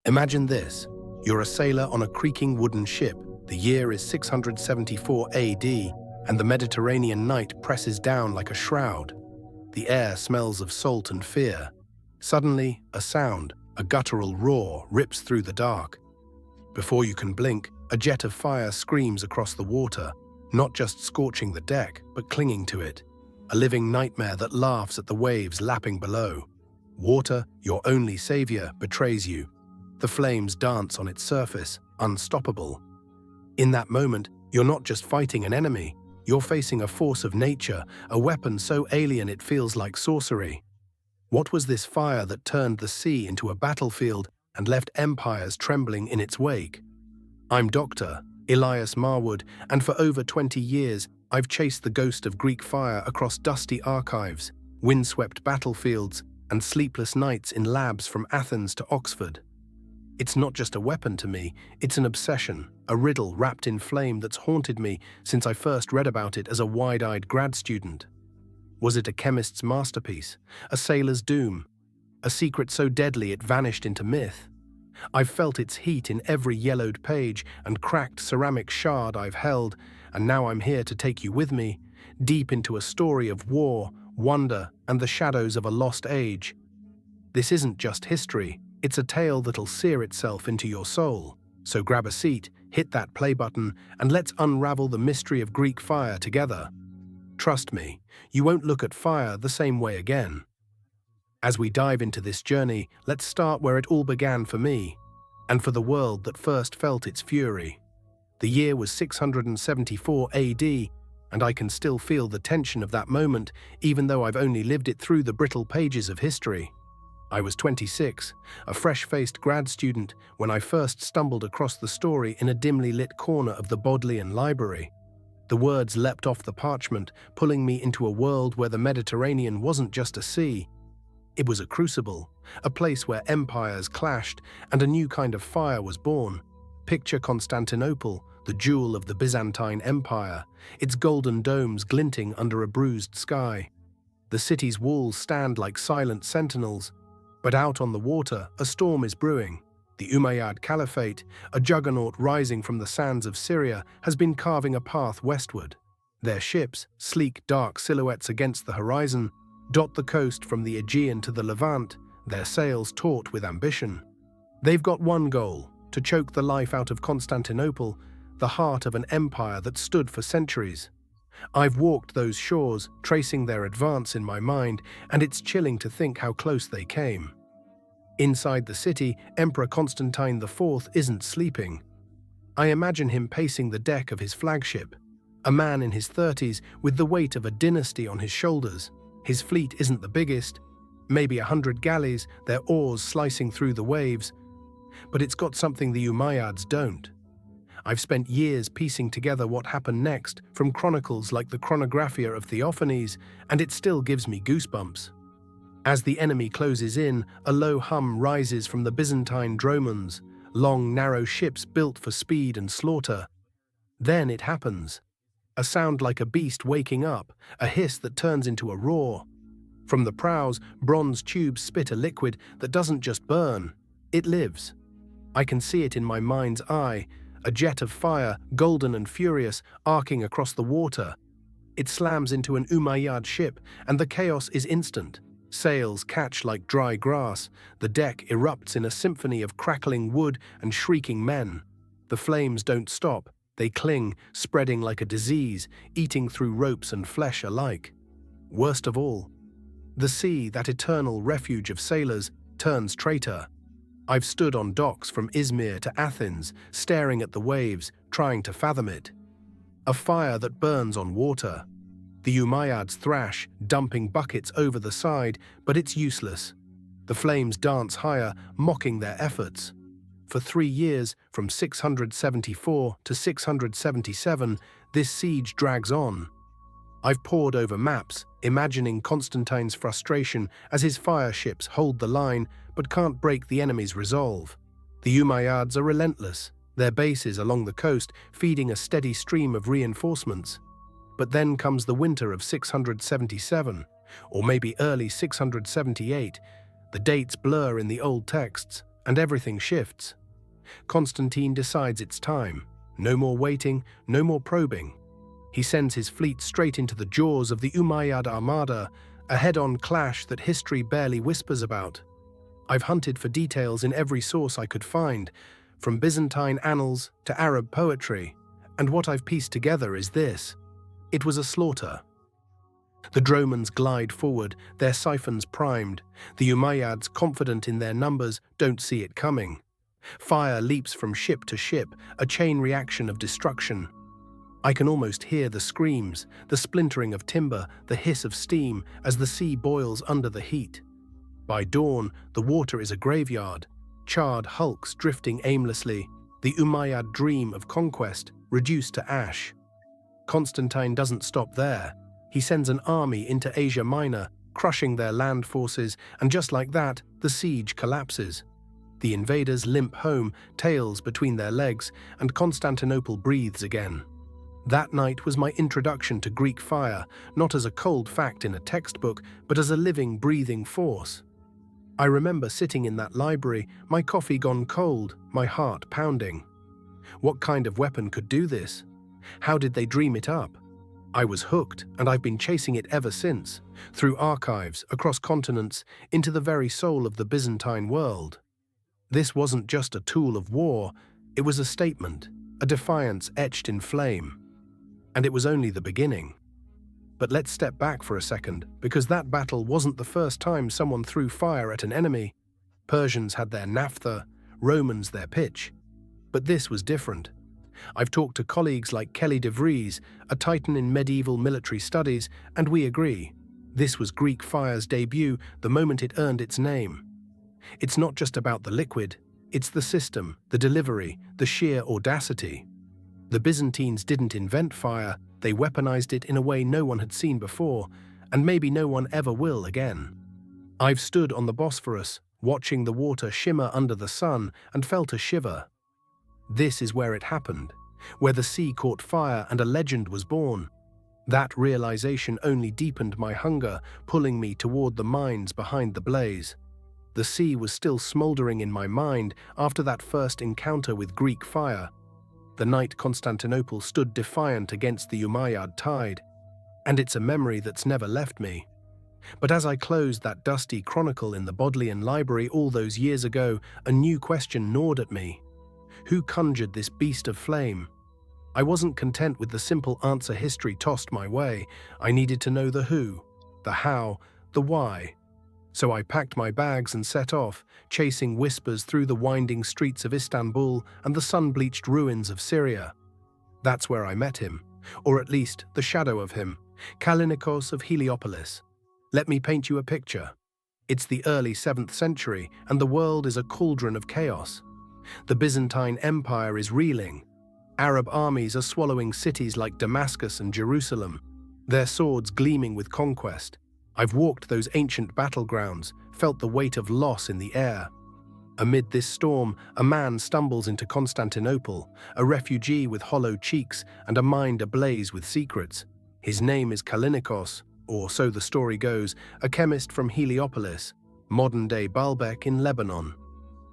Imagine this. You're a sailor on a creaking wooden ship. The year is 674 AD, and the Mediterranean night presses down like a shroud. The air smells of salt and fear. Suddenly, a sound, a guttural roar, rips through the dark. Before you can blink, a jet of fire screams across the water, not just scorching the deck, but clinging to it. A living nightmare that laughs at the waves lapping below. Water, your only savior, betrays you. The flames dance on its surface, unstoppable. In that moment, you're not just fighting an enemy, you're facing a force of nature, a weapon so alien it feels like sorcery. What was this fire that turned the sea into a battlefield and left empires trembling in its wake? I'm Dr. Elias Marwood, and for over 20 years, I've chased the ghost of Greek fire across dusty archives, windswept battlefields, and sleepless nights in labs from Athens to Oxford. It's not just a weapon to me, it's an obsession, a riddle wrapped in flame that's haunted me since I first read about it as a wide-eyed grad student. Was it a chemist's masterpiece, a sailor's doom, a secret so deadly it vanished into myth? I've felt its heat in every yellowed page and cracked ceramic shard I've held, and now I'm here to take you with me, deep into a story of war, wonder, and the shadows of a lost age. This isn't just history. It's a tale that'll sear itself into your soul. So grab a seat, hit that play button, and let's unravel the mystery of Greek fire together. Trust me, you won't look at fire the same way again. As we dive into this journey, let's start where it all began for me, and for the world that first felt its fury. The year was 674 AD, and I can still feel the tension of that moment, even though I've only lived it through the brittle pages of history. I was 26, a fresh-faced grad student, when I first stumbled across the story in a dimly lit corner of the Bodleian Library. The words leapt off the parchment, pulling me into a world where the Mediterranean wasn't just a sea. It was a crucible, a place where empires clashed and a new kind of fire was born. Picture Constantinople, the jewel of the Byzantine Empire, its golden domes glinting under a bruised sky. The city's walls stand like silent sentinels, but out on the water, a storm is brewing. The Umayyad Caliphate, a juggernaut rising from the sands of Syria, has been carving a path westward. Their ships, sleek dark silhouettes against the horizon, dot the coast from the Aegean to the Levant, their sails taut with ambition. They've got one goal: to choke the life out of Constantinople, the heart of an empire that stood for centuries. I've walked those shores, tracing their advance in my mind, and it's chilling to think how close they came. Inside the city, Emperor Constantine IV isn't sleeping. I imagine him pacing the deck of his flagship, a man in his 30s with the weight of a dynasty on his shoulders. His fleet isn't the biggest, maybe 100 galleys, their oars slicing through the waves, but it's got something the Umayyads don't. I've spent years piecing together what happened next from chronicles like the Chronographia of Theophanes, and it still gives me goosebumps. As the enemy closes in, a low hum rises from the Byzantine dromons, long, narrow ships built for speed and slaughter. Then it happens. A sound like a beast waking up, a hiss that turns into a roar. From the prows, bronze tubes spit a liquid that doesn't just burn, it lives. I can see it in my mind's eye, a jet of fire, golden and furious, arcing across the water. It slams into an Umayyad ship, and the chaos is instant. Sails catch like dry grass, the deck erupts in a symphony of crackling wood and shrieking men. The flames don't stop, they cling, spreading like a disease, eating through ropes and flesh alike. Worst of all, the sea, that eternal refuge of sailors, turns traitor. I've stood on docks from Izmir to Athens, staring at the waves, trying to fathom it. A fire that burns on water. The Umayyads thrash, dumping buckets over the side, but it's useless. The flames dance higher, mocking their efforts. For 3 years, from 674 to 677, this siege drags on. I've pored over maps, imagining Constantine's frustration as his fire ships hold the line but can't break the enemy's resolve. The Umayyads are relentless, their bases along the coast feeding a steady stream of reinforcements. But then comes the winter of 677, or maybe early 678. The dates blur in the old texts, and everything shifts. Constantine decides it's time. No more waiting, no more probing. He sends his fleet straight into the jaws of the Umayyad Armada, a head-on clash that history barely whispers about. I've hunted for details in every source I could find, from Byzantine annals to Arab poetry, and what I've pieced together is this. It was a slaughter. The Dromans glide forward, their siphons primed. The Umayyads, confident in their numbers, don't see it coming. Fire leaps from ship to ship, a chain reaction of destruction. I can almost hear the screams, the splintering of timber, the hiss of steam as the sea boils under the heat. By dawn, the water is a graveyard, charred hulks drifting aimlessly, the Umayyad dream of conquest reduced to ash. Constantine doesn't stop there. He sends an army into Asia Minor, crushing their land forces, and just like that, the siege collapses. The invaders limp home, tails between their legs, and Constantinople breathes again. That night was my introduction to Greek fire, not as a cold fact in a textbook, but as a living, breathing force. I remember sitting in that library, my coffee gone cold, my heart pounding. What kind of weapon could do this? How did they dream it up? I was hooked, and I've been chasing it ever since, through archives, across continents, into the very soul of the Byzantine world. This wasn't just a tool of war, it was a statement, a defiance etched in flame. And it was only the beginning. But let's step back for a second, because that battle wasn't the first time someone threw fire at an enemy. Persians had their naphtha, Romans their pitch. But this was different. I've talked to colleagues like Kelly de Vries, a titan in medieval military studies, and we agree. This was Greek fire's debut the moment it earned its name. It's not just about the liquid, it's the system, the delivery, the sheer audacity. The Byzantines didn't invent fire, they weaponized it in a way no one had seen before, and maybe no one ever will again. I've stood on the Bosphorus, watching the water shimmer under the sun, and felt a shiver. This is where it happened, where the sea caught fire and a legend was born. That realization only deepened my hunger, pulling me toward the mines behind the blaze. The sea was still smoldering in my mind after that first encounter with Greek fire. The night Constantinople stood defiant against the Umayyad tide, and it's a memory that's never left me. But as I closed that dusty chronicle in the Bodleian Library all those years ago, a new question gnawed at me. Who conjured this beast of flame? I wasn't content with the simple answer history tossed my way. I needed to know the who, the how, the why. So I packed my bags and set off, chasing whispers through the winding streets of Istanbul and the sun-bleached ruins of Syria. That's where I met him, or at least the shadow of him, Callinicos of Heliopolis. Let me paint you a picture. It's the early 7th century, and the world is a cauldron of chaos. The Byzantine Empire is reeling. Arab armies are swallowing cities like Damascus and Jerusalem, their swords gleaming with conquest. I've walked those ancient battlegrounds, felt the weight of loss in the air. Amid this storm, a man stumbles into Constantinople, a refugee with hollow cheeks and a mind ablaze with secrets. His name is Callinicos, or so the story goes, a chemist from Heliopolis, modern-day Baalbek in Lebanon.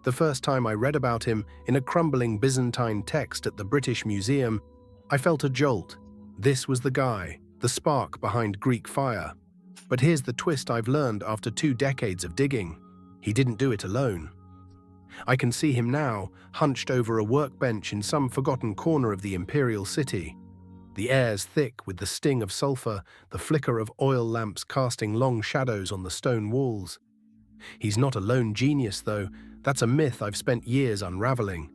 The first time I read about him in a crumbling Byzantine text at the British Museum, I felt a jolt. This was the guy, the spark behind Greek fire. But here's the twist I've learned after 2 decades of digging. He didn't do it alone. I can see him now, hunched over a workbench in some forgotten corner of the imperial city. The air's thick with the sting of sulfur, the flicker of oil lamps casting long shadows on the stone walls. He's not a lone genius, though. That's a myth I've spent years unraveling.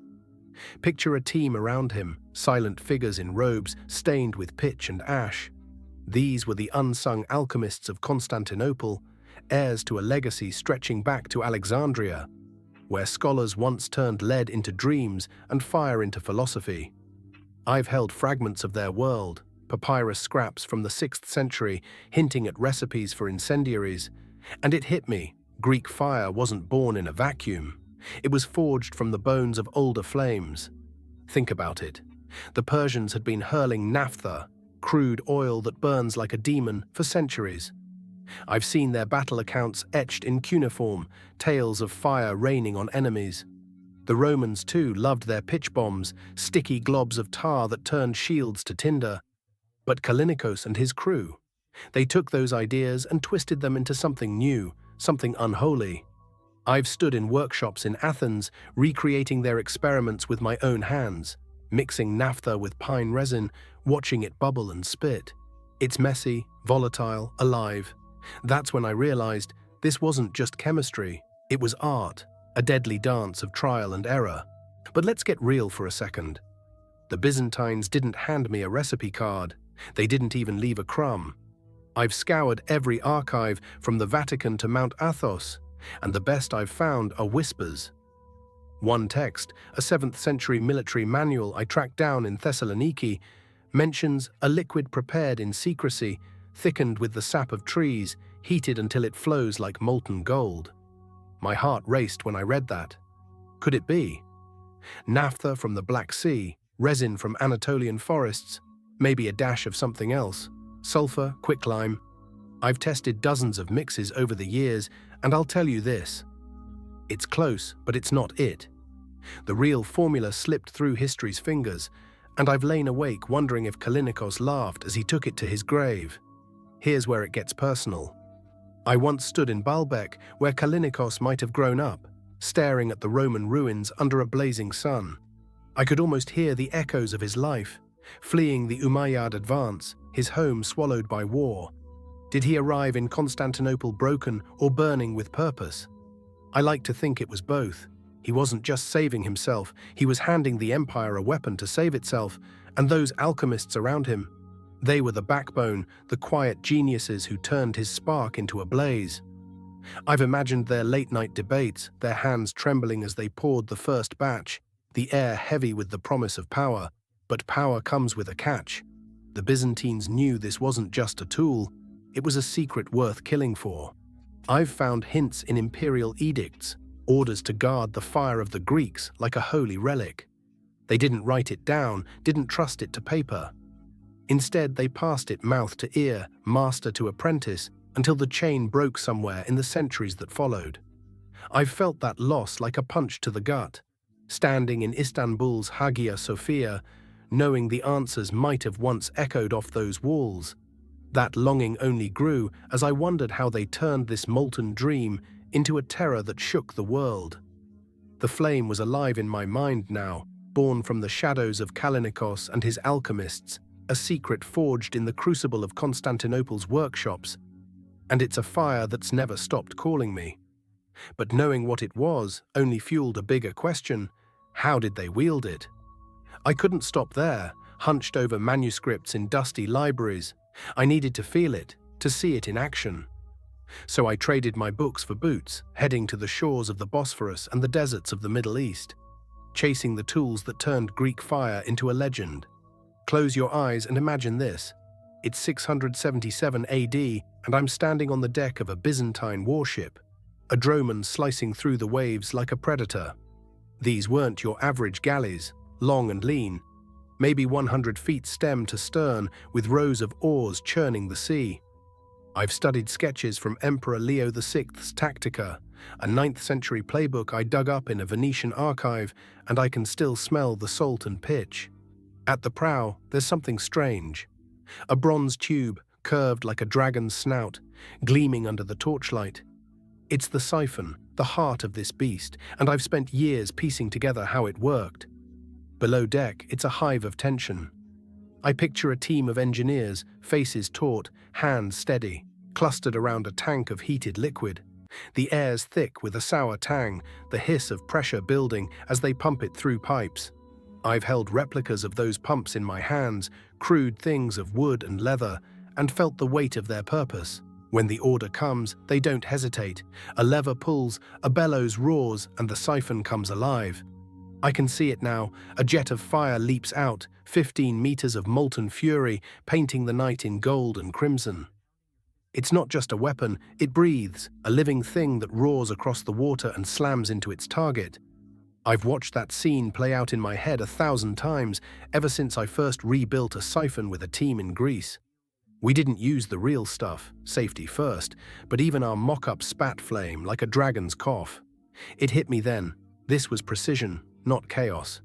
Picture a team around him, silent figures in robes stained with pitch and ash. These were the unsung alchemists of Constantinople, heirs to a legacy stretching back to Alexandria, where scholars once turned lead into dreams and fire into philosophy. I've held fragments of their world, papyrus scraps from the 6th century hinting at recipes for incendiaries, and it hit me. Greek fire wasn't born in a vacuum. It was forged from the bones of older flames. Think about it. The Persians had been hurling naphtha, crude oil that burns like a demon, for centuries. I've seen their battle accounts etched in cuneiform, tales of fire raining on enemies. The Romans, too, loved their pitch bombs, sticky globs of tar that turned shields to tinder. But Callinicos and his crew, they took those ideas and twisted them into something new, something unholy. I've stood in workshops in Athens, recreating their experiments with my own hands, mixing naphtha with pine resin, watching it bubble and spit. It's messy, volatile, alive. That's when I realized this wasn't just chemistry, it was art, a deadly dance of trial and error. But let's get real for a second. The Byzantines didn't hand me a recipe card. They didn't even leave a crumb. I've scoured every archive from the Vatican to Mount Athos, and the best I've found are whispers. One text, a 7th century military manual I tracked down in Thessaloniki, mentions a liquid prepared in secrecy, thickened with the sap of trees, heated until it flows like molten gold. My heart raced when I read that. Could it be? Naphtha from the Black Sea, resin from Anatolian forests, maybe a dash of something else, sulfur, quicklime. I've tested dozens of mixes over the years, and I'll tell you this. It's close, but it's not it. The real formula slipped through history's fingers, and I've lain awake wondering if Callinicos laughed as he took it to his grave. Here's where it gets personal. I once stood in Baalbek, where Callinicos might have grown up, staring at the Roman ruins under a blazing sun. I could almost hear the echoes of his life, fleeing the Umayyad advance, his home swallowed by war. Did he arrive in Constantinople broken or burning with purpose? I like to think it was both. He wasn't just saving himself, he was handing the empire a weapon to save itself, and those alchemists around him, they were the backbone, the quiet geniuses who turned his spark into a blaze. I've imagined their late-night debates, their hands trembling as they poured the first batch, the air heavy with the promise of power. But power comes with a catch. The Byzantines knew this wasn't just a tool, it was a secret worth killing for. I've found hints in imperial edicts, orders to guard the fire of the Greeks like a holy relic. They didn't write it down, didn't trust it to paper. Instead, they passed it mouth to ear, master to apprentice, until the chain broke somewhere in the centuries that followed. I've felt that loss like a punch to the gut, standing in Istanbul's Hagia Sophia, knowing the answers might have once echoed off those walls. That longing only grew as I wondered how they turned this molten dream into a terror that shook the world. The flame was alive in my mind now, born from the shadows of Callinicos and his alchemists, a secret forged in the crucible of Constantinople's workshops, and it's a fire that's never stopped calling me. But knowing what it was only fueled a bigger question: how did they wield it? I couldn't stop there, hunched over manuscripts in dusty libraries. I needed to feel it, to see it in action. So I traded my books for boots, heading to the shores of the Bosphorus and the deserts of the Middle East, chasing the tools that turned Greek fire into a legend. Close your eyes and imagine this. It's 677 AD, and I'm standing on the deck of a Byzantine warship, a droman slicing through the waves like a predator. These weren't your average galleys, long and lean, maybe 100 feet stem to stern, with rows of oars churning the sea. I've studied sketches from Emperor Leo VI's Tactica, a 9th century playbook I dug up in a Venetian archive, and I can still smell the salt and pitch. At the prow, there's something strange. A bronze tube, curved like a dragon's snout, gleaming under the torchlight. It's the siphon, the heart of this beast, and I've spent years piecing together how it worked. Below deck, it's a hive of tension. I picture a team of engineers, faces taut, hands steady, clustered around a tank of heated liquid. The air's thick with a sour tang, the hiss of pressure building as they pump it through pipes. I've held replicas of those pumps in my hands, crude things of wood and leather, and felt the weight of their purpose. When the order comes, they don't hesitate. A lever pulls, a bellows roars, and the siphon comes alive. I can see it now. A jet of fire leaps out, 15 meters of molten fury, painting the night in gold and crimson. It's not just a weapon, it breathes, a living thing that roars across the water and slams into its target. I've watched that scene play out in my head 1,000 times, ever since I first rebuilt a siphon with a team in Greece. We didn't use the real stuff, safety first, but even our mock-up spat flame like a dragon's cough. It hit me then. This was precision, not chaos.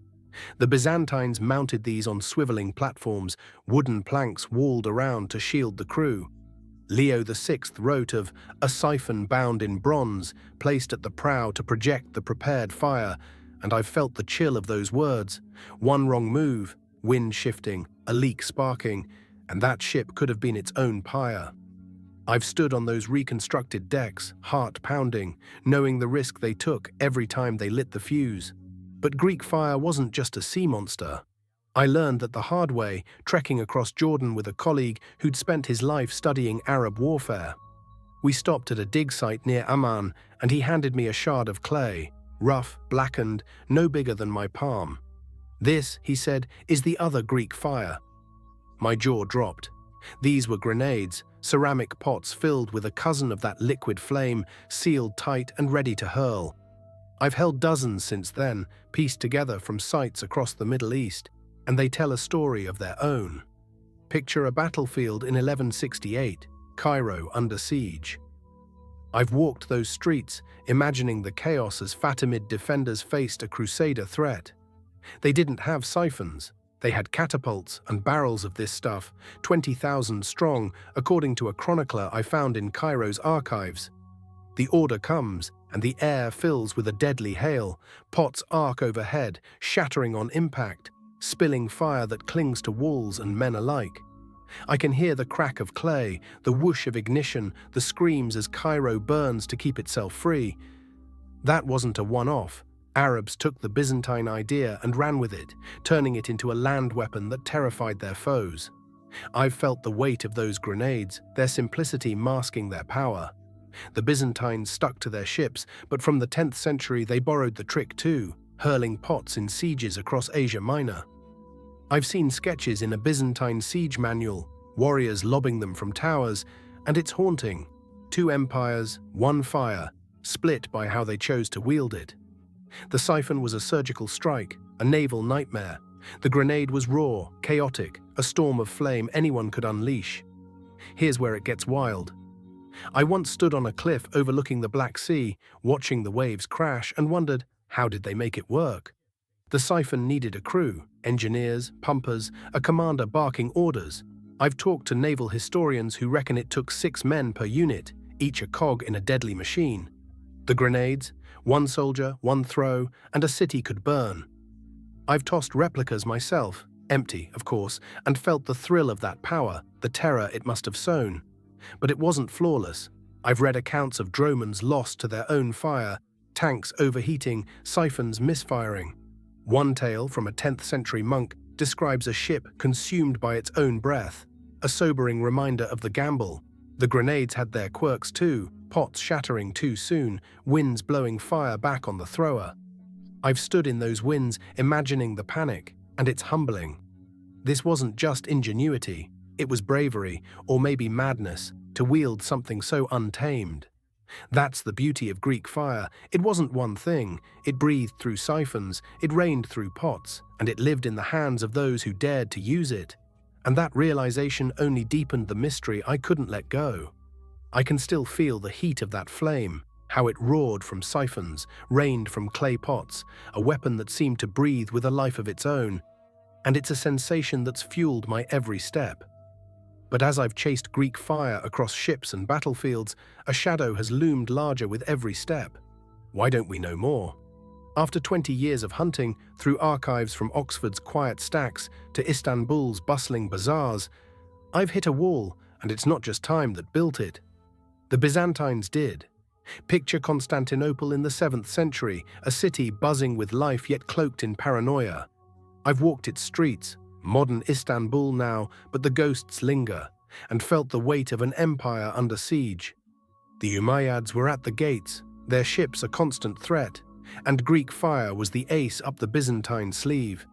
The Byzantines mounted these on swiveling platforms, wooden planks walled around to shield the crew. Leo VI wrote of a siphon bound in bronze, placed at the prow to project the prepared fire, and I've felt the chill of those words. One wrong move, wind shifting, a leak sparking, and that ship could have been its own pyre. I've stood on those reconstructed decks, heart pounding, knowing the risk they took every time they lit the fuse. But Greek fire wasn't just a sea monster. I learned that the hard way, trekking across Jordan with a colleague who'd spent his life studying Arab warfare. We stopped at a dig site near Amman, and he handed me a shard of clay, rough, blackened, no bigger than my palm. This, he said, is the other Greek fire. My jaw dropped. These were grenades, ceramic pots filled with a cousin of that liquid flame, sealed tight and ready to hurl. I've held dozens since then, pieced together from sites across the Middle East, and they tell a story of their own. Picture a battlefield in 1168, Cairo under siege. I've walked those streets, imagining the chaos as Fatimid defenders faced a Crusader threat. They didn't have siphons. They had catapults and barrels of this stuff, 20,000 strong, according to a chronicler I found in Cairo's archives. The order comes, and the air fills with a deadly hail. Pots arc overhead, shattering on impact, spilling fire that clings to walls and men alike. I can hear the crack of clay, the whoosh of ignition, the screams as Cairo burns to keep itself free. That wasn't a one-off. Arabs took the Byzantine idea and ran with it, turning it into a land weapon that terrified their foes. I've felt the weight of those grenades, their simplicity masking their power. The Byzantines stuck to their ships, but from the 10th century they borrowed the trick too, hurling pots in sieges across Asia Minor. I've seen sketches in a Byzantine siege manual, warriors lobbing them from towers, and it's haunting. Two empires, one fire, split by how they chose to wield it. The siphon was a surgical strike, a naval nightmare. The grenade was raw, chaotic, a storm of flame anyone could unleash. Here's where it gets wild. I once stood on a cliff overlooking the Black Sea, watching the waves crash, and wondered, how did they make it work? The siphon needed a crew, engineers, pumpers, a commander barking orders. I've talked to naval historians who reckon it took 6 men per unit, each a cog in a deadly machine. The grenades, one soldier, one throw, and a city could burn. I've tossed replicas myself, empty, of course, and felt the thrill of that power, the terror it must have sown. But it wasn't flawless. I've read accounts of dromons lost to their own fire, tanks overheating, siphons misfiring. One tale from a 10th century monk describes a ship consumed by its own breath, a sobering reminder of the gamble. The grenades had their quirks too, pots shattering too soon, winds blowing fire back on the thrower. I've stood in those winds imagining the panic, and it's humbling. This wasn't just ingenuity, it was bravery, or maybe madness, to wield something so untamed. That's the beauty of Greek fire. It wasn't one thing. It breathed through siphons, it rained through pots, and it lived in the hands of those who dared to use it. And that realization only deepened the mystery I couldn't let go. I can still feel the heat of that flame, how it roared from siphons, rained from clay pots, a weapon that seemed to breathe with a life of its own. And it's a sensation that's fueled my every step. But as I've chased Greek fire across ships and battlefields, a shadow has loomed larger with every step. Why don't we know more? After 20 years of hunting, through archives from Oxford's quiet stacks to Istanbul's bustling bazaars, I've hit a wall, and it's not just time that built it. The Byzantines did. Picture Constantinople in the 7th century, a city buzzing with life yet cloaked in paranoia. I've walked its streets, modern Istanbul now, but the ghosts linger, and felt the weight of an empire under siege. The Umayyads were at the gates, their ships a constant threat, and Greek fire was the ace up the Byzantine sleeve.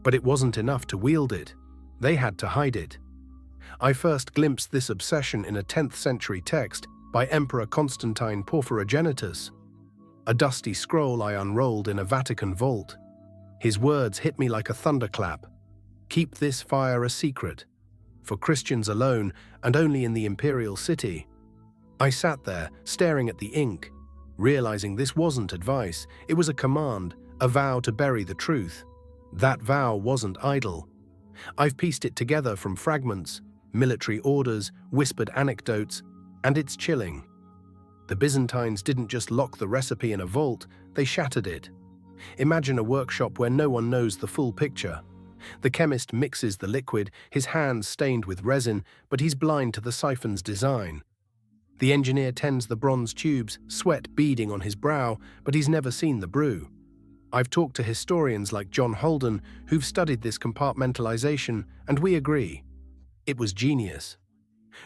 But it wasn't enough to wield it. They had to hide it. I first glimpsed this obsession in a 10th century text by Emperor Constantine Porphyrogenitus, a dusty scroll I unrolled in a Vatican vault. His words hit me like a thunderclap. Keep this fire a secret. for Christians alone, and only in the imperial city. I sat there, staring at the ink, realizing this wasn't advice, it was a command, a vow to bury the truth. That vow wasn't idle. I've pieced it together from fragments, military orders, whispered anecdotes, and it's chilling. The Byzantines didn't just lock the recipe in a vault, they shattered it. Imagine a workshop where no one knows the full picture. The chemist mixes the liquid, his hands stained with resin, but he's blind to the siphon's design. The engineer tends the bronze tubes, sweat beading on his brow, but he's never seen the brew. I've talked to historians like John Holden who've studied this compartmentalization, and we agree. It was genius.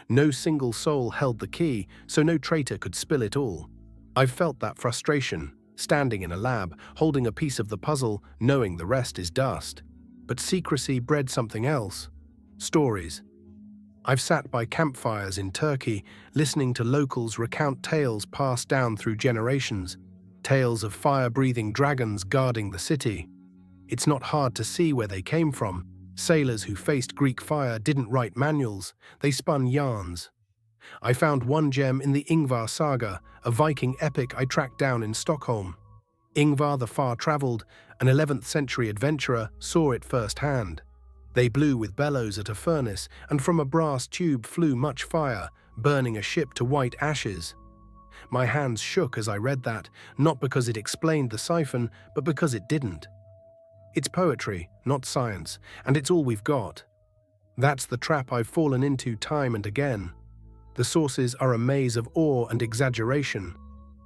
No single soul held the key, so no traitor could spill it all. I've felt that frustration, standing in a lab, holding a piece of the puzzle, knowing the rest is dust. But secrecy bred something else. Stories. I've sat by campfires in Turkey, listening to locals recount tales passed down through generations, tales of fire-breathing dragons guarding the city. It's not hard to see where they came from. Sailors who faced Greek fire didn't write manuals, they spun yarns. I found one gem in the Ingvar saga, a Viking epic I tracked down in Stockholm. Ingvar the far-travelled, an 11th century adventurer, saw it firsthand. They blew with bellows at a furnace, and from a brass tube flew much fire, burning a ship to white ashes. My hands shook as I read that, not because it explained the siphon, but because it didn't. It's poetry, not science, and it's all we've got. That's the trap I've fallen into time and again. The sources are a maze of awe and exaggeration.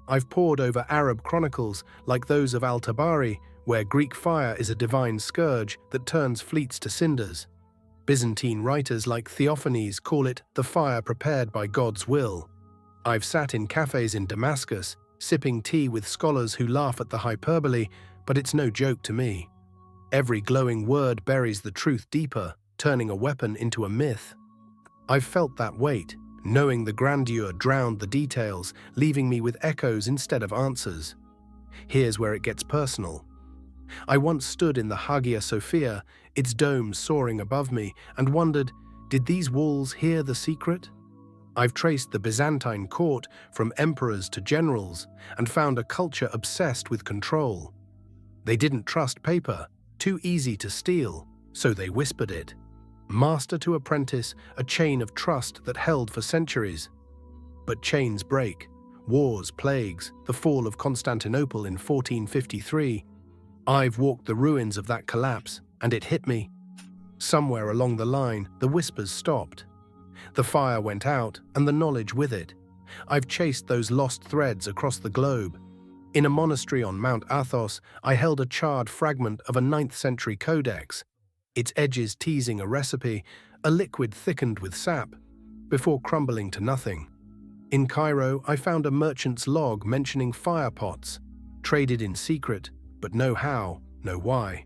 I've pored over Arab chronicles like those of Al-Tabari, where Greek fire is a divine scourge that turns fleets to cinders. Byzantine writers like Theophanes call it the fire prepared by God's will. I've sat in cafes in Damascus, sipping tea with scholars who laugh at the hyperbole, but it's no joke to me. Every glowing word buries the truth deeper, turning a weapon into a myth. I've felt that weight, knowing the grandeur drowned the details, leaving me with echoes instead of answers. Here's where it gets personal. I once stood in the Hagia Sophia, its dome soaring above me, and wondered, did these walls hear the secret? I've traced the Byzantine court from emperors to generals and found a culture obsessed with control. They didn't trust paper, too easy to steal, so they whispered it. Master to apprentice, a chain of trust that held for centuries. But chains break. Wars, plagues, the fall of Constantinople in 1453. I've walked the ruins of that collapse, and it hit me. Somewhere along the line, the whispers stopped. The fire went out, and the knowledge with it. I've chased those lost threads across the globe. In a monastery on Mount Athos, I held a charred fragment of a 9th century codex, its edges teasing a recipe, a liquid thickened with sap, before crumbling to nothing. In Cairo, I found a merchant's log mentioning fire pots, traded in secret, but no how, no why.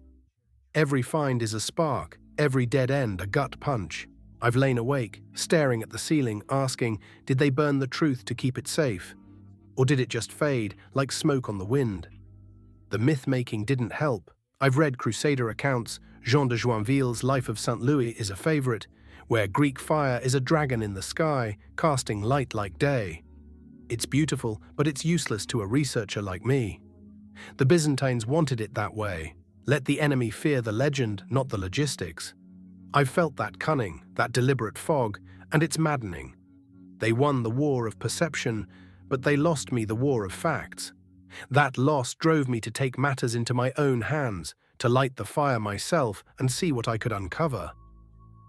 Every find is a spark, every dead end a gut punch. I've lain awake, staring at the ceiling, asking, did they burn the truth to keep it safe? Or did it just fade, like smoke on the wind? The myth-making didn't help. I've read Crusader accounts. Jean de Joinville's Life of St. Louis is a favorite, where Greek fire is a dragon in the sky, casting light like day. It's beautiful, but it's useless to a researcher like me. The Byzantines wanted it that way. Let the enemy fear the legend, not the logistics. I've felt that cunning, that deliberate fog, and it's maddening. They won the war of perception, but they lost me the war of facts. That loss drove me to take matters into my own hands, to light the fire myself and see what I could uncover.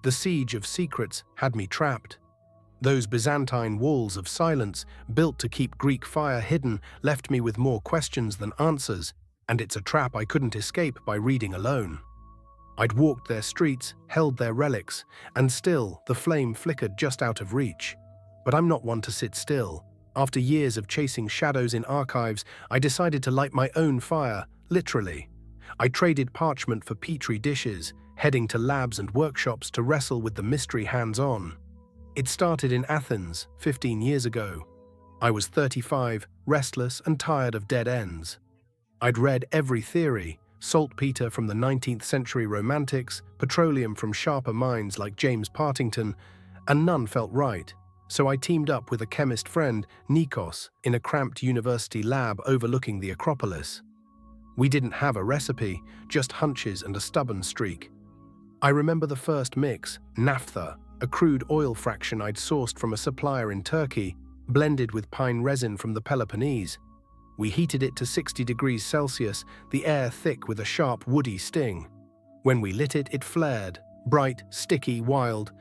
The siege of secrets had me trapped. Those Byzantine walls of silence, built to keep Greek fire hidden, left me with more questions than answers, and it's a trap I couldn't escape by reading alone. I'd walked their streets, held their relics, and still the flame flickered just out of reach. But I'm not one to sit still. After years of chasing shadows in archives, I decided to light my own fire, literally. I traded parchment for petri dishes, heading to labs and workshops to wrestle with the mystery hands-on. It started in Athens, 15 years ago. I was 35, restless and tired of dead ends. I'd read every theory, saltpeter from the 19th century romantics, petroleum from sharper minds like James Partington, and none felt right. So I teamed up with a chemist friend, Nikos, in a cramped university lab overlooking the Acropolis. We didn't have a recipe, just hunches and a stubborn streak. I remember the first mix, naphtha, a crude oil fraction I'd sourced from a supplier in Turkey, blended with pine resin from the Peloponnese. We heated it to 60 degrees Celsius, the air thick with a sharp, woody sting. When we lit it, it flared, bright, sticky, wild.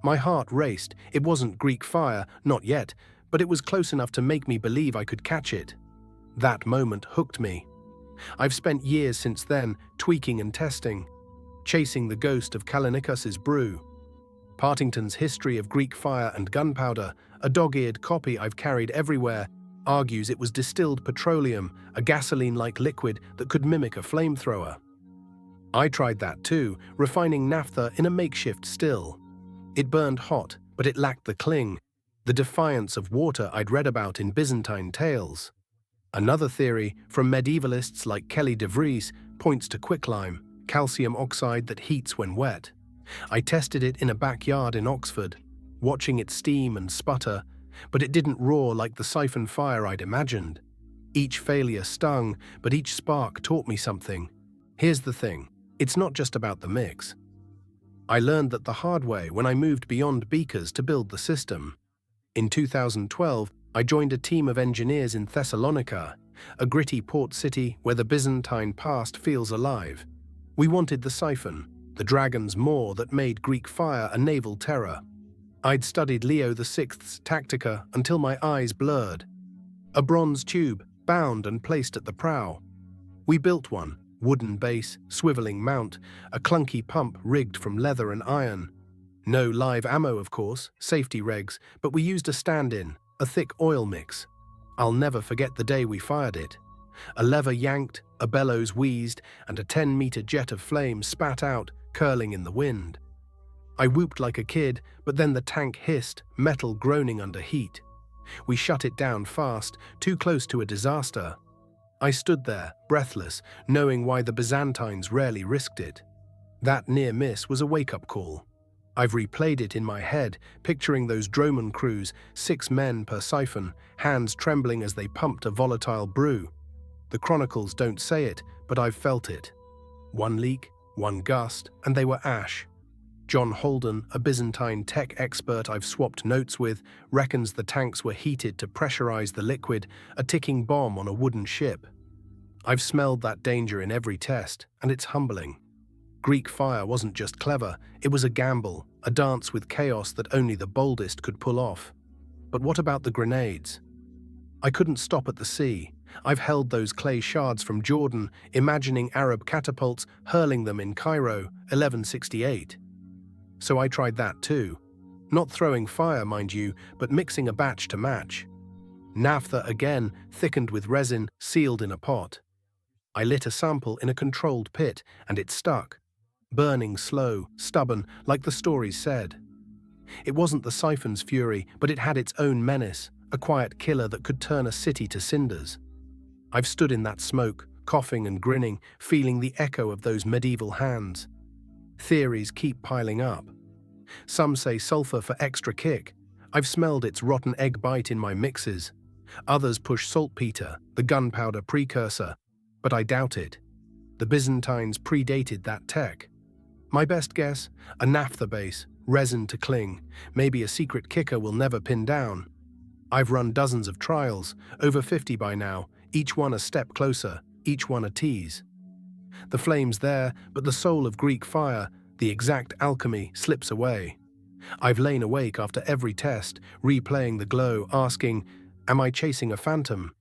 My heart raced. It wasn't Greek fire, not yet, but it was close enough to make me believe I could catch it. That moment hooked me. I've spent years since then, tweaking and testing, chasing the ghost of Kallinikos's brew. Partington's History of Greek Fire and Gunpowder, a dog-eared copy I've carried everywhere, argues it was distilled petroleum, a gasoline-like liquid that could mimic a flamethrower. I tried that too, refining naphtha in a makeshift still. It burned hot, but it lacked the cling, the defiance of water I'd read about in Byzantine tales. Another theory, from medievalists like Kelly de Vries, points to quicklime, calcium oxide that heats when wet. I tested it in a backyard in Oxford, watching it steam and sputter, but it didn't roar like the siphon fire I'd imagined. Each failure stung, but each spark taught me something. Here's the thing, it's not just about the mix. I learned that the hard way when I moved beyond beakers to build the system. In 2012, I joined a team of engineers in Thessalonica, a gritty port city where the Byzantine past feels alive. We wanted the siphon, the dragon's maw that made Greek fire a naval terror. I'd studied Leo VI's Tactica until my eyes blurred. A bronze tube, bound and placed at the prow. We built one, wooden base, swiveling mount, a clunky pump rigged from leather and iron. No live ammo, of course, safety regs, but we used a stand-in, a thick oil mix. I'll never forget the day we fired it. A lever yanked, a bellows wheezed, and a 10-meter jet of flame spat out, curling in the wind. I whooped like a kid, but then the tank hissed, metal groaning under heat. We shut it down fast, too close to a disaster. I stood there, breathless, knowing why the Byzantines rarely risked it. That near miss was a wake-up call. I've replayed it in my head, picturing those droman crews, 6 men per siphon, hands trembling as they pumped a volatile brew. The chronicles don't say it, but I've felt it. One leak, one gust, and they were ash. John Holden, a Byzantine tech expert I've swapped notes with, reckons the tanks were heated to pressurize the liquid, a ticking bomb on a wooden ship. I've smelled that danger in every test, and it's humbling. Greek fire wasn't just clever, it was a gamble, a dance with chaos that only the boldest could pull off. But what about the grenades? I couldn't stop at the sea. I've held those clay shards from Jordan, imagining Arab catapults hurling them in Cairo, 1168. So I tried that too. Not throwing fire, mind you, but mixing a batch to match. Naphtha again, thickened with resin, sealed in a pot. I lit a sample in a controlled pit, and it stuck. Burning slow, stubborn, like the stories said. It wasn't the siphon's fury, but it had its own menace, a quiet killer that could turn a city to cinders. I've stood in that smoke, coughing and grinning, feeling the echo of those medieval hands. Theories keep piling up. Some say sulfur for extra kick. I've smelled its rotten egg bite in my mixes. Others push saltpeter, the gunpowder precursor, but I doubt it. The Byzantines predated that tech. My best guess, a naphtha base, resin to cling, maybe a secret kicker we'll never pin down. I've run dozens of trials, over 50 by now, each one a step closer, each one a tease. The flame's there, but the soul of Greek fire, the exact alchemy, slips away. I've lain awake after every test, replaying the glow, asking, am I chasing a phantom?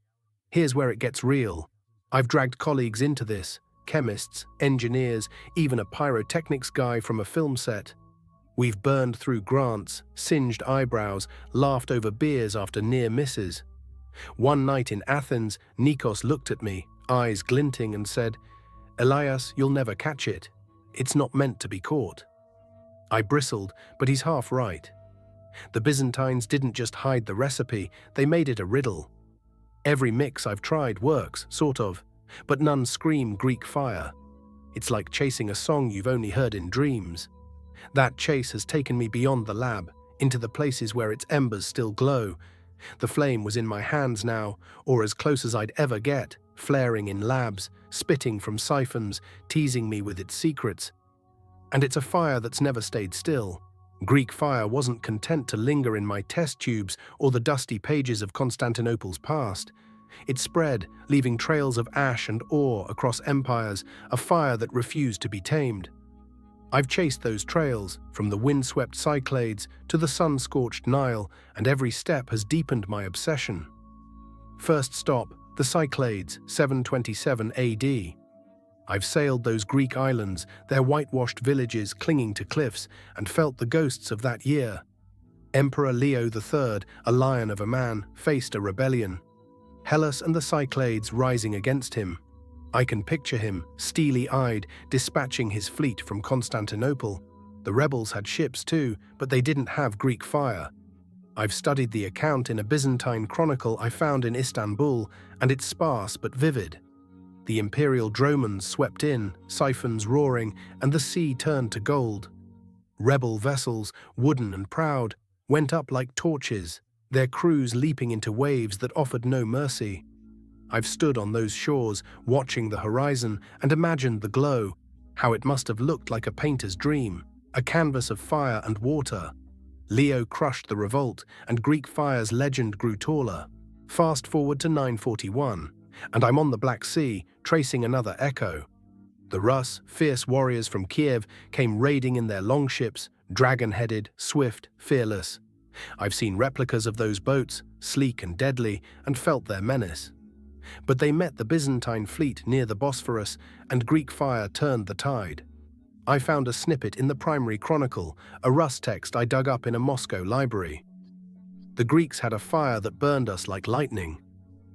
Here's where it gets real. I've dragged colleagues into this, chemists, engineers, even a pyrotechnics guy from a film set. We've burned through grants, singed eyebrows, laughed over beers after near misses. One night in Athens, Nikos looked at me, eyes glinting, and said, Elias, you'll never catch it. It's not meant to be caught. I bristled, but he's half right. The Byzantines didn't just hide the recipe, they made it a riddle. Every mix I've tried works, sort of, but none scream Greek fire. It's like chasing a song you've only heard in dreams. That chase has taken me beyond the lab, into the places where its embers still glow. The flame was in my hands now, or as close as I'd ever get, flaring in labs, spitting from siphons, teasing me with its secrets. And it's a fire that's never stayed still. Greek fire wasn't content to linger in my test tubes or the dusty pages of Constantinople's past. It spread, leaving trails of ash and ore across empires, a fire that refused to be tamed. I've chased those trails, from the windswept Cyclades to the sun-scorched Nile, and every step has deepened my obsession. First stop, the Cyclades, 727 AD. I've sailed those Greek islands, their whitewashed villages clinging to cliffs, and felt the ghosts of that year. Emperor Leo III, a lion of a man, faced a rebellion. Hellas and the Cyclades rising against him. I can picture him, steely-eyed, dispatching his fleet from Constantinople. The rebels had ships too, but they didn't have Greek fire. I've studied the account in a Byzantine chronicle I found in Istanbul, and it's sparse but vivid. The imperial dromons swept in, siphons roaring, and the sea turned to gold. Rebel vessels, wooden and proud, went up like torches, their crews leaping into waves that offered no mercy. I've stood on those shores, watching the horizon, and imagined the glow, how it must have looked like a painter's dream, a canvas of fire and water. Leo crushed the revolt, and Greek fire's legend grew taller. Fast forward to 941, and I'm on the Black Sea, tracing another echo. The Rus, fierce warriors from Kiev, came raiding in their longships, dragon-headed, swift, fearless. I've seen replicas of those boats, sleek and deadly, and felt their menace. But they met the Byzantine fleet near the Bosphorus, and Greek fire turned the tide. I found a snippet in the primary chronicle, a Rus text I dug up in a Moscow library. The Greeks had a fire that burned us like lightning.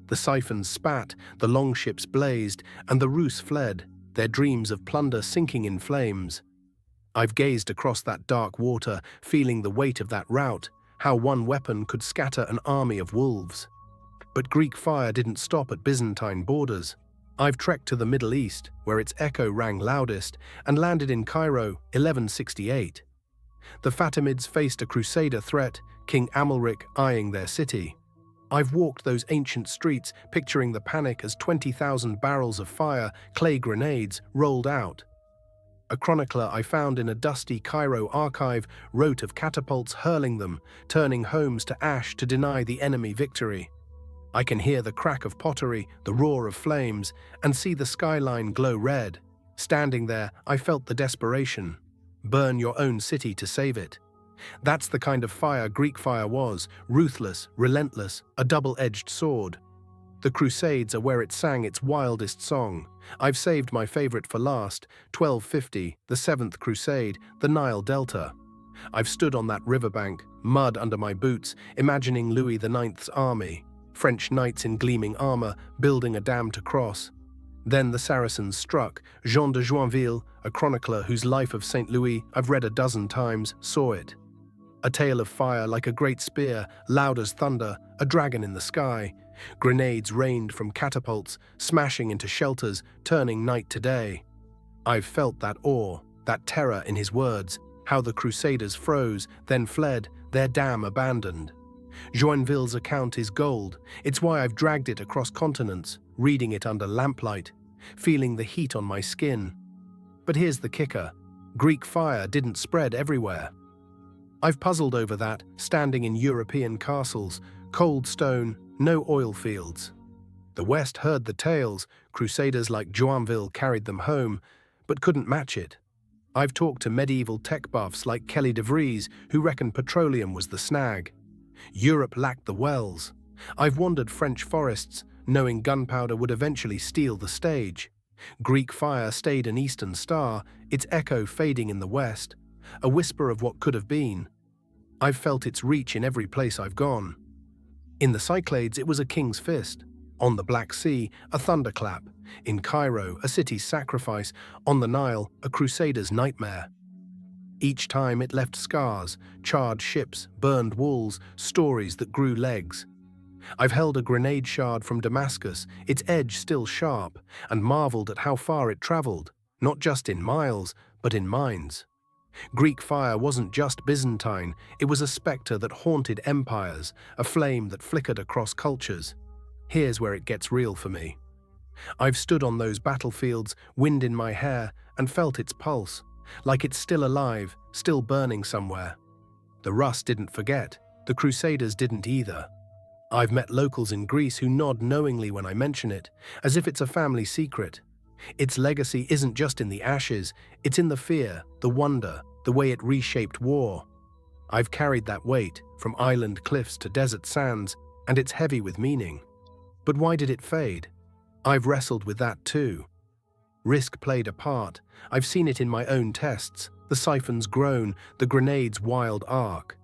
The siphons spat, the longships blazed, and the Rus fled, their dreams of plunder sinking in flames. I've gazed across that dark water, feeling the weight of that rout, how one weapon could scatter an army of wolves. But Greek fire didn't stop at Byzantine borders. I've trekked to the Middle East, where its echo rang loudest, and landed in Cairo, 1168. The Fatimids faced a Crusader threat, King Amalric eyeing their city. I've walked those ancient streets, picturing the panic as 20,000 barrels of fire, clay grenades, rolled out. A chronicler I found in a dusty Cairo archive wrote of catapults hurling them, turning homes to ash to deny the enemy victory. I can hear the crack of pottery, the roar of flames, and see the skyline glow red. Standing there, I felt the desperation. Burn your own city to save it. That's the kind of fire Greek fire was, ruthless, relentless, a double-edged sword. The Crusades are where it sang its wildest song. I've saved my favorite for last, 1250, the Seventh Crusade, the Nile Delta. I've stood on that riverbank, mud under my boots, imagining Louis IX's army. French knights in gleaming armor, building a dam to cross. Then the Saracens struck. Jean de Joinville, a chronicler whose Life of St. Louis I've read a dozen times, saw it. A tale of fire like a great spear, loud as thunder, a dragon in the sky. Grenades rained from catapults, smashing into shelters, turning night to day. I've felt that awe, that terror in his words, how the Crusaders froze, then fled, their dam abandoned. Joinville's account is gold. It's why I've dragged it across continents, reading it under lamplight, feeling the heat on my skin. But here's the kicker. Greek fire didn't spread everywhere. I've puzzled over that, standing in European castles, cold stone, no oil fields. The West heard the tales, Crusaders like Joinville carried them home, but couldn't match it. I've talked to medieval tech buffs like Kelly de Vries, who reckon petroleum was the snag. Europe lacked the wells. I've wandered French forests, knowing gunpowder would eventually steal the stage. Greek fire stayed an eastern star, its echo fading in the west, a whisper of what could have been. I've felt its reach in every place I've gone. In the Cyclades, it was a king's fist. On the Black Sea, a thunderclap. In Cairo, a city's sacrifice. On the Nile, a crusader's nightmare. Each time it left scars, charred ships, burned walls, stories that grew legs. I've held a grenade shard from Damascus, its edge still sharp, and marveled at how far it traveled, not just in miles, but in minds. Greek fire wasn't just Byzantine, it was a spectre that haunted empires, a flame that flickered across cultures. Here's where it gets real for me. I've stood on those battlefields, wind in my hair, and felt its pulse, like it's still alive, still burning somewhere. The Rus didn't forget, the Crusaders didn't either. I've met locals in Greece who nod knowingly when I mention it, as if it's a family secret. Its legacy isn't just in the ashes, it's in the fear, the wonder, the way it reshaped war. I've carried that weight, from island cliffs to desert sands, and it's heavy with meaning. But why did it fade? I've wrestled with that too. Risk played a part. I've seen it in my own tests, the siphons groan, the grenades' wild arc.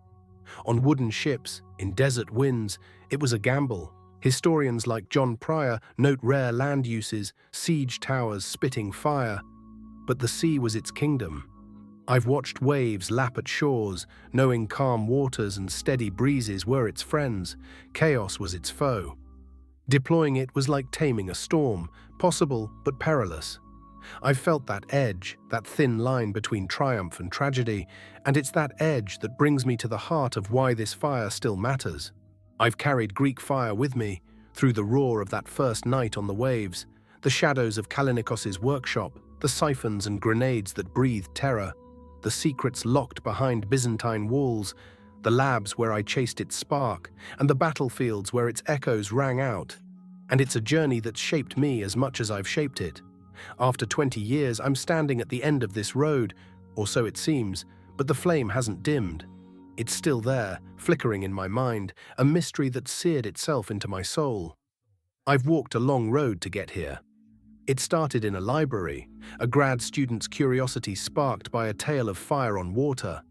On wooden ships, in desert winds, it was a gamble. Historians like John Pryor note rare land uses, siege towers spitting fire. But the sea was its kingdom. I've watched waves lap at shores, knowing calm waters and steady breezes were its friends. Chaos was its foe. Deploying it was like taming a storm, possible but perilous. I've felt that edge, that thin line between triumph and tragedy, and it's that edge that brings me to the heart of why this fire still matters. I've carried Greek fire with me, through the roar of that first night on the waves, the shadows of Kallinikos's workshop, the siphons and grenades that breathed terror, the secrets locked behind Byzantine walls, the labs where I chased its spark, and the battlefields where its echoes rang out. And it's a journey that's shaped me as much as I've shaped it. After 20 years, I'm standing at the end of this road, or so it seems, but the flame hasn't dimmed. It's still there, flickering in my mind, a mystery that seared itself into my soul. I've walked a long road to get here. It started in a library, a grad student's curiosity sparked by a tale of fire on water.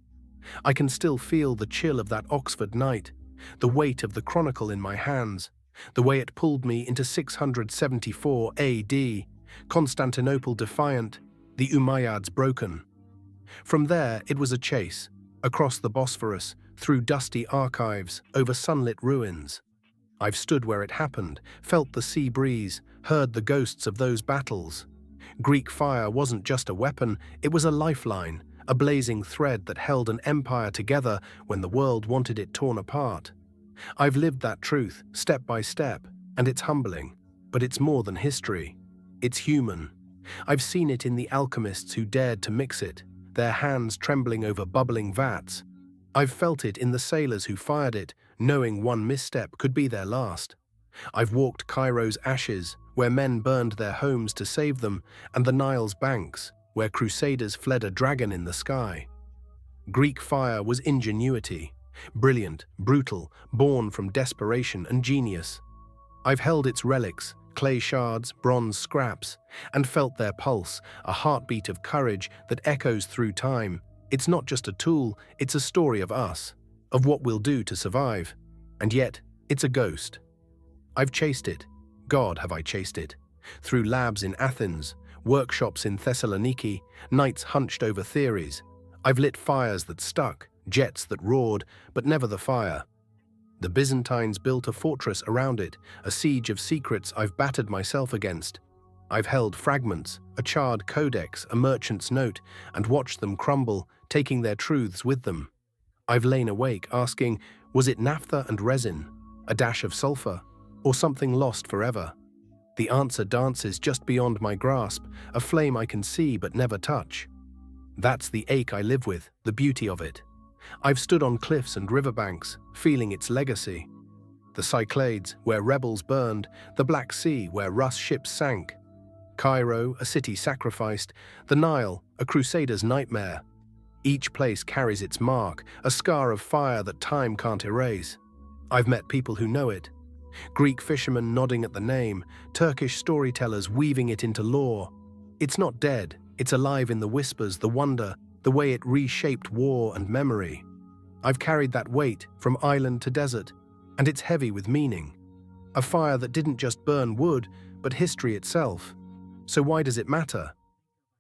I can still feel the chill of that Oxford night, the weight of the chronicle in my hands, the way it pulled me into 674 AD, Constantinople defiant, the Umayyads broken. From there, it was a chase, across the Bosphorus, through dusty archives, over sunlit ruins. I've stood where it happened, felt the sea breeze, heard the ghosts of those battles. Greek fire wasn't just a weapon, it was a lifeline, a blazing thread that held an empire together when the world wanted it torn apart. I've lived that truth, step by step, and it's humbling, but it's more than history. It's human. I've seen it in the alchemists who dared to mix it, their hands trembling over bubbling vats. I've felt it in the sailors who fired it, knowing one misstep could be their last. I've walked Cairo's ashes, where men burned their homes to save them, and the Nile's banks, where Crusaders fled a dragon in the sky. Greek fire was ingenuity, brilliant, brutal, born from desperation and genius. I've held its relics, clay shards, bronze scraps, and felt their pulse, a heartbeat of courage that echoes through time. It's not just a tool, it's a story of us, of what we'll do to survive. And yet, it's a ghost. I've chased it. God, have I chased it. Through labs in Athens, workshops in Thessaloniki, nights hunched over theories. I've lit fires that stuck, jets that roared, but never the fire. The Byzantines built a fortress around it, a siege of secrets I've battered myself against. I've held fragments, a charred codex, a merchant's note, and watched them crumble, taking their truths with them. I've lain awake asking, was it naphtha and resin, a dash of sulfur, or something lost forever? The answer dances just beyond my grasp, a flame I can see but never touch. That's the ache I live with, the beauty of it. I've stood on cliffs and riverbanks, feeling its legacy. The Cyclades, where rebels burned, the Black Sea, where Rus ships sank. Cairo, a city sacrificed, the Nile, a crusader's nightmare. Each place carries its mark, a scar of fire that time can't erase. I've met people who know it. Greek fishermen nodding at the name, Turkish storytellers weaving it into lore. It's not dead, it's alive in the whispers, the wonder, the way it reshaped war and memory. I've carried that weight from island to desert, and it's heavy with meaning. A fire that didn't just burn wood, but history itself. So why does it matter?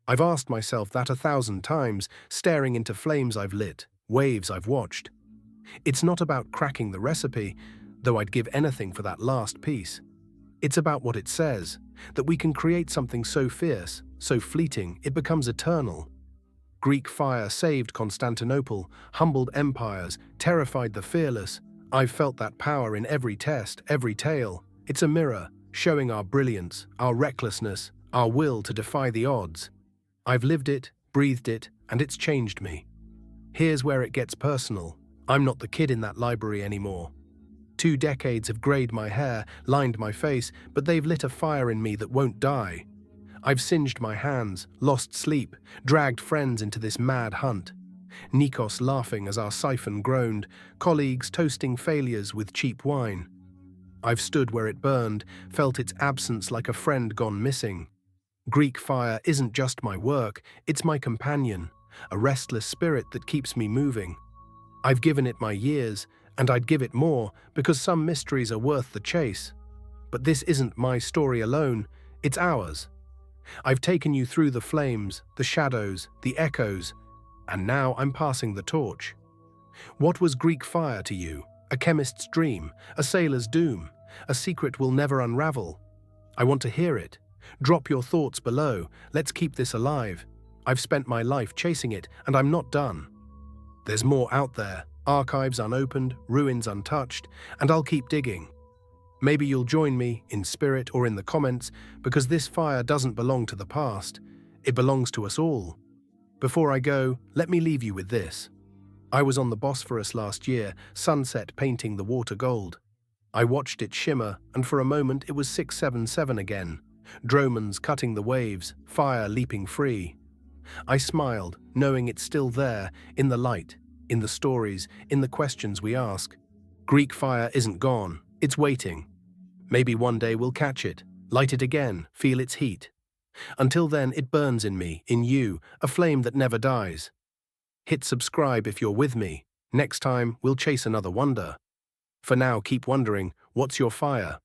I've asked myself that 1,000 times, staring into flames I've lit, waves I've watched. It's not about cracking the recipe, though I'd give anything for that last piece. It's about what it says, that we can create something so fierce, so fleeting it becomes eternal. Greek fire saved Constantinople, humbled empires, terrified the fearless. I've felt that power in every test, every tale. It's a mirror, showing our brilliance, our recklessness, our will to defy the odds. I've lived it, breathed it, and it's changed me. Here's where it gets personal. I'm not the kid in that library anymore. 2 decades have grayed my hair, lined my face, but they've lit a fire in me that won't die. I've singed my hands, lost sleep, dragged friends into this mad hunt. Nikos laughing as our siphon groaned, colleagues toasting failures with cheap wine. I've stood where it burned, felt its absence like a friend gone missing. Greek fire isn't just my work, it's my companion, a restless spirit that keeps me moving. I've given it my years, and I'd give it more, because some mysteries are worth the chase. But this isn't my story alone, it's ours. I've taken you through the flames, the shadows, the echoes, and now I'm passing the torch. What was Greek fire to you? A chemist's dream, a sailor's doom, a secret we'll never unravel? I want to hear it. Drop your thoughts below. Let's keep this alive. I've spent my life chasing it, and I'm not done. There's more out there, archives unopened, ruins untouched, and I'll keep digging. Maybe you'll join me, in spirit or in the comments, because this fire doesn't belong to the past. It belongs to us all. Before I go, let me leave you with this. I was on the Bosphorus last year, sunset painting the water gold. I watched it shimmer, and for a moment it was 677 again. Dromons cutting the waves, fire leaping free. I smiled, knowing it's still there, in the light, in the stories, in the questions we ask. Greek fire isn't gone, it's waiting. Maybe one day we'll catch it, light it again, feel its heat. Until then, it burns in me, in you, a flame that never dies. Hit subscribe if you're with me. Next time, we'll chase another wonder. For now, keep wondering, what's your fire?